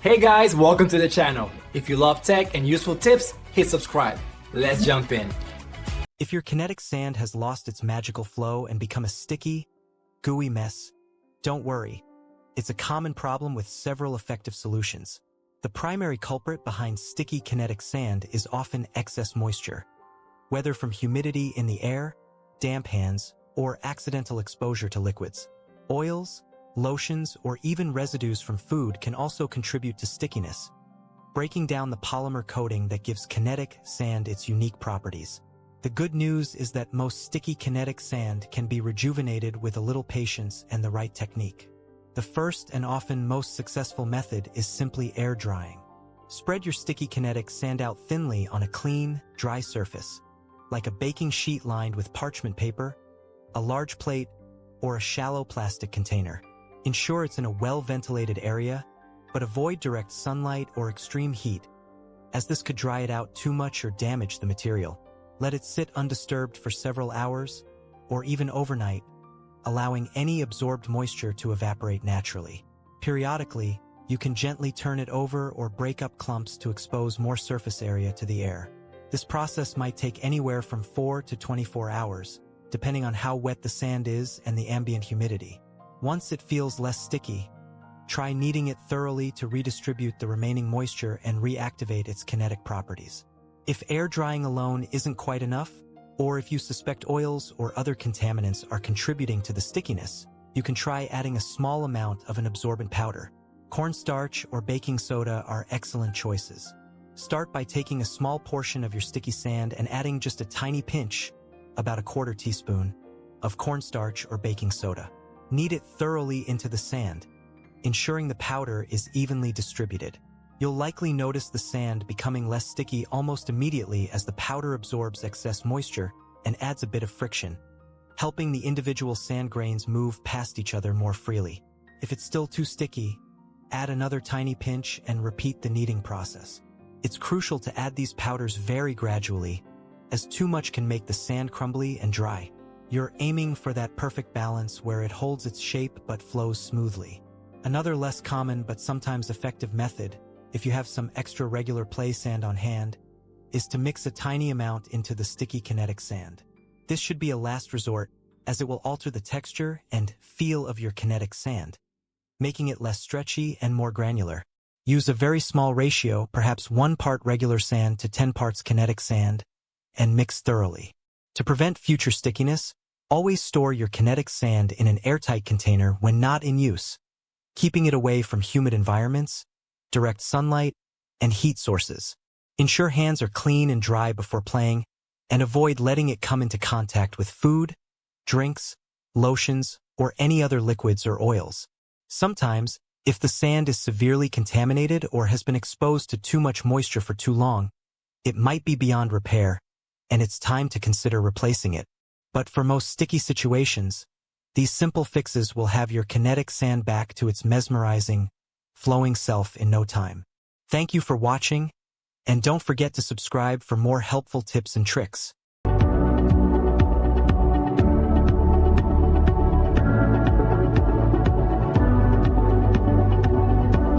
Hey guys, welcome to the channel. If you love tech and useful tips, hit subscribe. Let's jump in. If your kinetic sand has lost its magical flow and become a sticky, gooey mess, don't worry. It's a common problem with several effective solutions. The primary culprit behind sticky kinetic sand is often excess moisture. Whether from humidity in the air, damp hands, or accidental exposure to liquids. Oils, lotions, or even residues from food can also contribute to stickiness, breaking down the polymer coating that gives kinetic sand its unique properties. The good news is that most sticky kinetic sand can be rejuvenated with a little patience and the right technique. The first and often most successful method is simply air drying. Spread your sticky kinetic sand out thinly on a clean, dry surface, like a baking sheet lined with parchment paper, a large plate, or a shallow plastic container. Ensure it's in a well-ventilated area, but avoid direct sunlight or extreme heat, as this could dry it out too much or damage the material. Let it sit undisturbed for several hours, or even overnight, allowing any absorbed moisture to evaporate naturally. Periodically, you can gently turn it over or break up clumps to expose more surface area to the air. This process might take anywhere from 4 to 24 hours, depending on how wet the sand is and the ambient humidity. Once it feels less sticky, try kneading it thoroughly to redistribute the remaining moisture and reactivate its kinetic properties. If air drying alone isn't quite enough, or if you suspect oils or other contaminants are contributing to the stickiness, you can try adding a small amount of an absorbent powder. Cornstarch or baking soda are excellent choices. Start by taking a small portion of your sticky sand and adding just a tiny pinch, about a quarter teaspoon, of cornstarch or baking soda. Knead it thoroughly into the sand, ensuring the powder is evenly distributed. You'll likely notice the sand becoming less sticky almost immediately as the powder absorbs excess moisture and adds a bit of friction, helping the individual sand grains move past each other more freely. If it's still too sticky, add another tiny pinch and repeat the kneading process. It's crucial to add these powders very gradually, as too much can make the sand crumbly and dry. You're aiming for that perfect balance where it holds its shape but flows smoothly. Another less common but sometimes effective method, if you have some extra regular play sand on hand, is to mix a tiny amount into the sticky kinetic sand. This should be a last resort, as it will alter the texture and feel of your kinetic sand, making it less stretchy and more granular. Use a very small ratio, perhaps 1 part regular sand to 10 parts kinetic sand, and mix thoroughly. To prevent future stickiness, always store your kinetic sand in an airtight container when not in use, keeping it away from humid environments, direct sunlight, and heat sources. Ensure hands are clean and dry before playing, and avoid letting it come into contact with food, drinks, lotions, or any other liquids or oils. Sometimes, if the sand is severely contaminated or has been exposed to too much moisture for too long, it might be beyond repair, and it's time to consider replacing it. But for most sticky situations, these simple fixes will have your kinetic sand back to its mesmerizing, flowing self in no time. Thank you for watching, and don't forget to subscribe for more helpful tips and tricks.